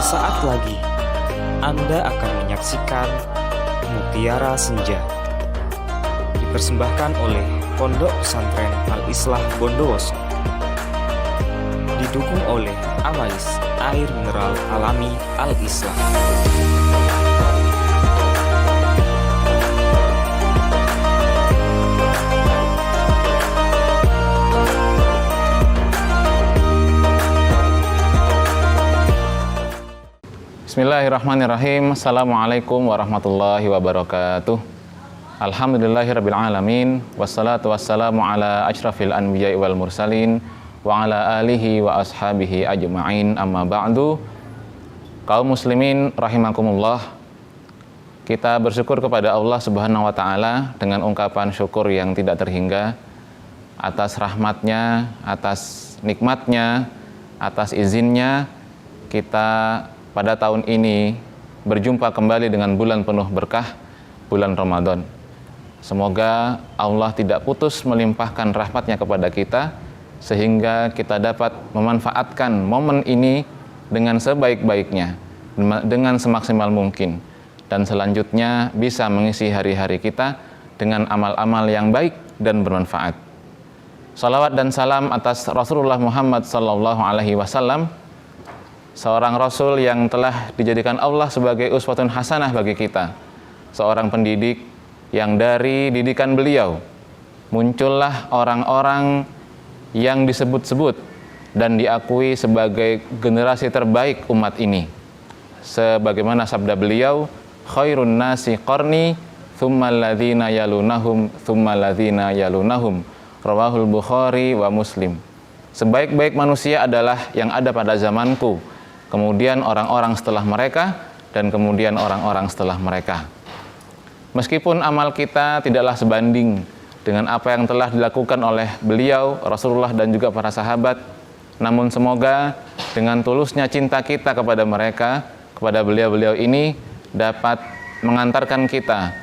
Sesaat lagi Anda akan menyaksikan Mutiara Senja, dipersembahkan oleh Pondok Pesantren Al-Islah Bondowoso, didukung oleh Amais Air Mineral Alami Al-Islah. Bismillahirrahmanirrahim. Assalamualaikum warahmatullahi wabarakatuh. Alhamdulillahirabbil alamin, wassalatu wassalamu ala asyrafil anbiya'i wal mursalin wa ala alihi wa ashabihi ajma'in, amma ba'du. Kaum muslimin rahimakumullah, kita bersyukur kepada Allah Subhanahu wa taala dengan ungkapan syukur yang tidak terhingga atas rahmatnya, atas nikmatnya, atas izinnya kita pada tahun ini berjumpa kembali dengan bulan penuh berkah, bulan Ramadan. Semoga Allah tidak putus melimpahkan rahmatnya kepada kita, sehingga kita dapat memanfaatkan momen ini dengan sebaik-baiknya, dengan semaksimal mungkin, dan selanjutnya bisa mengisi hari-hari kita dengan amal-amal yang baik dan bermanfaat. Salawat dan salam atas Rasulullah Muhammad SAW, seorang Rasul yang telah dijadikan Allah sebagai uswatun hasanah bagi kita, seorang pendidik yang dari didikan beliau muncullah orang-orang yang disebut-sebut dan diakui sebagai generasi terbaik umat ini. Sebagaimana sabda beliau, khairun nasi qarni, tsummal ladzina yalunahum, tsummal ladzina yalunahum, rawahul Bukhari wa Muslim. Sebaik-baik manusia adalah yang ada pada zamanku, kemudian orang-orang setelah mereka, dan kemudian orang-orang setelah mereka. Meskipun amal kita tidaklah sebanding dengan apa yang telah dilakukan oleh beliau, Rasulullah, dan juga para sahabat, namun semoga dengan tulusnya cinta kita kepada mereka, kepada beliau-beliau ini, dapat mengantarkan kita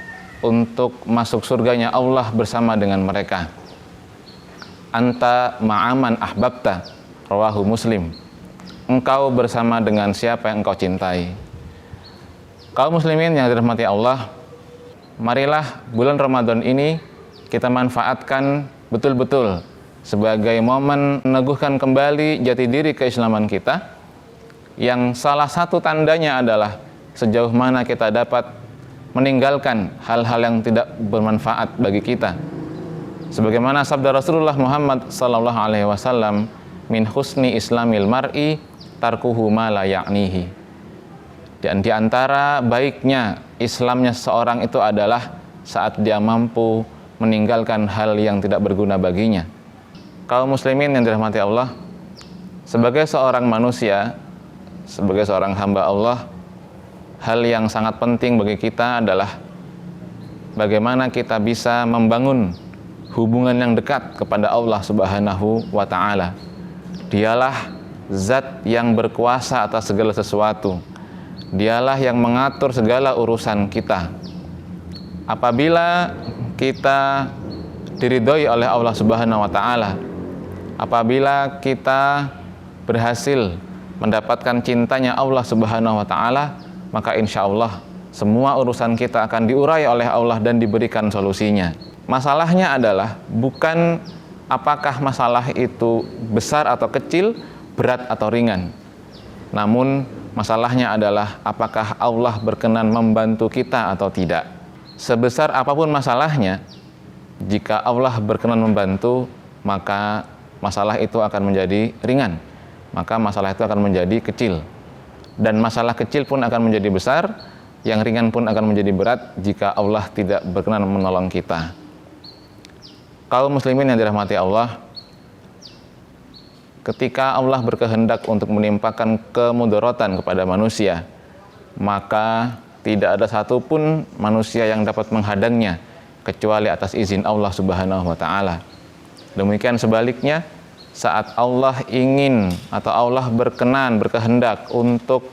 untuk masuk surganya Allah bersama dengan mereka. Anta ma'aman ahbabta, rawahu Muslim. Engkau bersama dengan siapa yang engkau cintai. Kaum muslimin yang dirahmati Allah, marilah bulan Ramadan ini kita manfaatkan betul-betul sebagai momen meneguhkan kembali jati diri keislaman kita, yang salah satu tandanya adalah sejauh mana kita dapat meninggalkan hal-hal yang tidak bermanfaat bagi kita. Sebagaimana sabda Rasulullah Muhammad SAW, min husni islamil mar'i tarkuhu ma la ya'nihi. Dan di antara baiknya Islamnya seseorang itu adalah saat dia mampu meninggalkan hal yang tidak berguna baginya. Kaum muslimin yang dirahmati Allah, sebagai seorang manusia, sebagai seorang hamba Allah, hal yang sangat penting bagi kita adalah bagaimana kita bisa membangun hubungan yang dekat kepada Allah Subhanahu wa taala. Dialah Zat yang berkuasa atas segala sesuatu. Dialah yang mengatur segala urusan kita. Apabila kita diridhoi oleh Allah Subhanahu wa taala, apabila kita berhasil mendapatkan cintanya Allah Subhanahu wa taala, maka insya Allah semua urusan kita akan diurai oleh Allah dan diberikan solusinya. Masalahnya adalah bukan apakah masalah itu besar atau kecil, berat atau ringan. Namun masalahnya adalah apakah Allah berkenan membantu kita atau tidak. Sebesar apapun masalahnya, jika Allah berkenan membantu, maka masalah itu akan menjadi ringan, maka masalah itu akan menjadi kecil. Dan masalah kecil pun akan menjadi besar, yang ringan pun akan menjadi berat jika Allah tidak berkenan menolong kita. Kaum muslimin yang dirahmati Allah, ketika Allah berkehendak untuk menimpakan kemudaratan kepada manusia, maka tidak ada satupun manusia yang dapat menghadangnya kecuali atas izin Allah Subhanahu wa taala. Demikian sebaliknya, saat Allah ingin atau Allah berkehendak untuk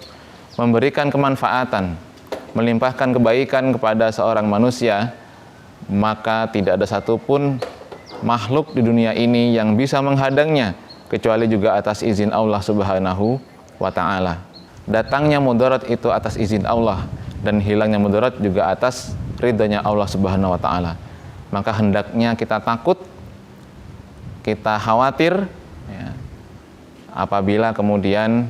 memberikan kemanfaatan, melimpahkan kebaikan kepada seorang manusia, maka tidak ada satupun makhluk di dunia ini yang bisa menghadangnya kecuali juga atas izin Allah Subhanahu wa taala. datangnya mudarat itu atas izin Allah dan hilangnya mudarat juga atas ridhanya Allah Subhanahu wa taala. Maka hendaknya kita takut, kita khawatir ya, apabila kemudian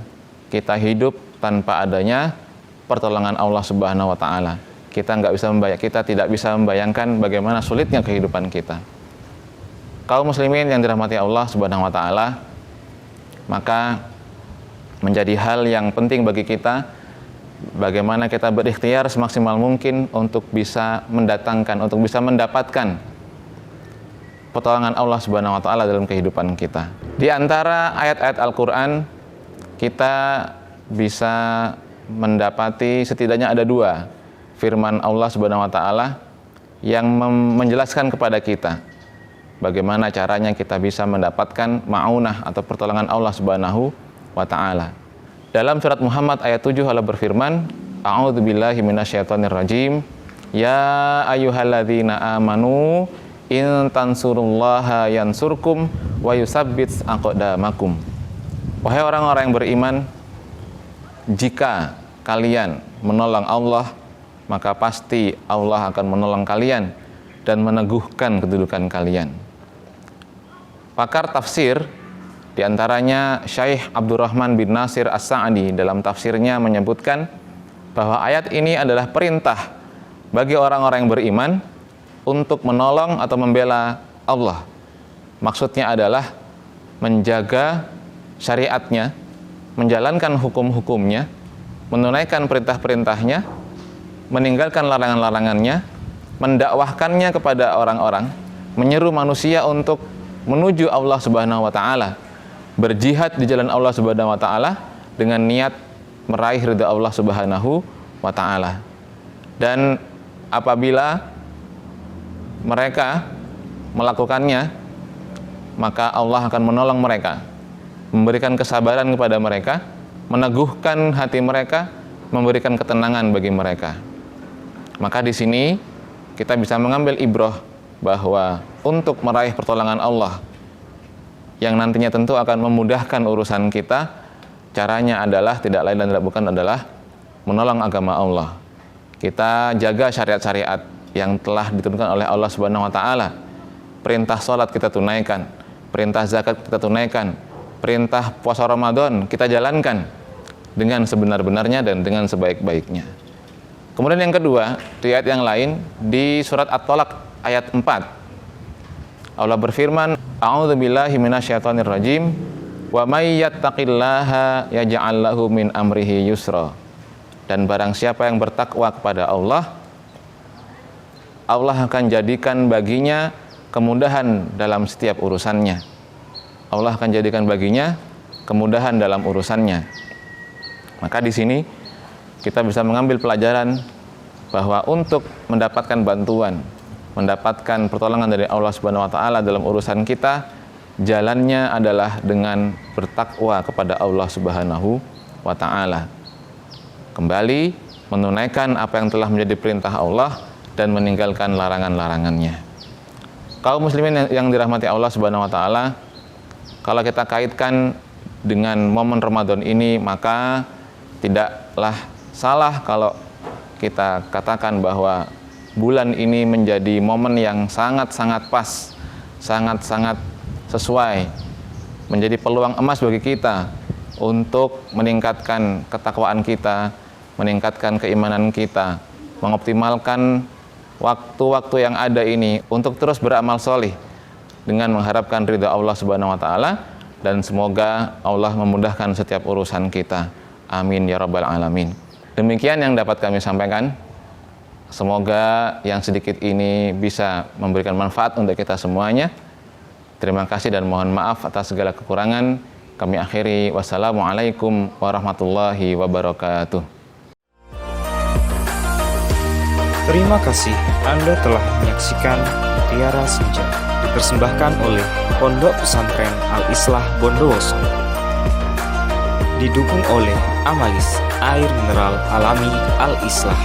kita hidup tanpa adanya pertolongan Allah Subhanahu wa taala. Kita tidak bisa membayangkan bagaimana sulitnya kehidupan kita. Kaum muslimin yang dirahmati Allah Subhanahu wa taala, maka menjadi hal yang penting bagi kita bagaimana kita berikhtiar semaksimal mungkin untuk bisa mendatangkan, untuk bisa mendapatkan pertolongan Allah Subhanahu wa taala dalam kehidupan kita. Di antara ayat-ayat Al-Qur'an kita bisa mendapati setidaknya ada 2 firman Allah Subhanahu wa taala yang menjelaskan kepada kita bagaimana caranya kita bisa mendapatkan ma'unah atau pertolongan Allah Subhanahu wa ta'ala. Dalam surat Muhammad ayat 7 Allah berfirman, A'udzubillahi minasyaitonirrajim, ya ayyuhalladzina amanu in tansurullaha yansurkum wa yusabbit aqdamakum. Wahai orang-orang yang beriman, jika kalian menolong Allah, maka pasti Allah akan menolong kalian dan meneguhkan kedudukan kalian. Pakar tafsir di antaranya Syekh Abdurrahman bin Nasir As-Sa'di dalam tafsirnya menyebutkan bahwa ayat ini adalah perintah bagi orang-orang yang beriman untuk menolong atau membela Allah. Maksudnya adalah menjaga syariatnya, menjalankan hukum-hukumnya, menunaikan perintah-perintahnya, meninggalkan larangan-larangannya, mendakwahkannya kepada orang-orang, menyeru manusia untuk menuju Allah Subhanahu wa taala, berjihad di jalan Allah Subhanahu wa taala dengan niat meraih ridha Allah Subhanahu wa taala. Dan apabila mereka melakukannya, maka Allah akan menolong mereka, memberikan kesabaran kepada mereka, meneguhkan hati mereka, memberikan ketenangan bagi mereka. Maka di sini kita bisa mengambil ibrah bahwa untuk meraih pertolongan Allah yang nantinya tentu akan memudahkan urusan kita, caranya adalah tidak lain dan tidak bukan adalah menolong agama Allah. Kita jaga syariat-syariat yang telah diturunkan oleh Allah Subhanahu wa taala. Perintah salat kita tunaikan, perintah zakat kita tunaikan, perintah puasa Ramadan kita jalankan dengan sebenar-benarnya dan dengan sebaik-baiknya. Kemudian yang kedua, di ayat yang lain di surat At-Talaq ayat 4 Allah berfirman, A'udzubillahi minasyaitonirrajim, wa may yattaqillaha yaj'al lahu min amrihi yusra. Dan barang siapa yang bertakwa kepada Allah, Allah akan jadikan baginya kemudahan dalam setiap urusannya. Allah akan jadikan baginya kemudahan dalam urusannya. Maka di sini kita bisa mengambil pelajaran bahwa untuk mendapatkan bantuan, mendapatkan pertolongan dari Allah Subhanahu wa taala dalam urusan kita, jalannya adalah dengan bertakwa kepada Allah Subhanahu wa taala. Kembali menunaikan apa yang telah menjadi perintah Allah dan meninggalkan larangan-larangannya. Kaum muslimin yang dirahmati Allah Subhanahu wa taala, kalau kita kaitkan dengan momen Ramadan ini, maka tidaklah salah kalau kita katakan bahwa bulan ini menjadi momen yang sangat-sangat pas, sangat-sangat sesuai, menjadi peluang emas bagi kita untuk meningkatkan ketakwaan kita, meningkatkan keimanan kita, mengoptimalkan waktu-waktu yang ada ini untuk terus beramal solih dengan mengharapkan ridha Allah Subhanahu wa taala, dan semoga Allah memudahkan setiap urusan kita. Amin ya rabbal alamin. Demikian yang dapat kami sampaikan. Semoga yang sedikit ini bisa memberikan manfaat untuk kita semuanya. Terima kasih dan mohon maaf atas segala kekurangan. Kami akhiri, wassalamualaikum warahmatullahi wabarakatuh. Terima kasih Anda telah menyaksikan Mutiara Senja, dipersembahkan oleh Pondok Pesantren Al-Islah Bondowoso, didukung oleh Amalis, air mineral alami Al-Islah.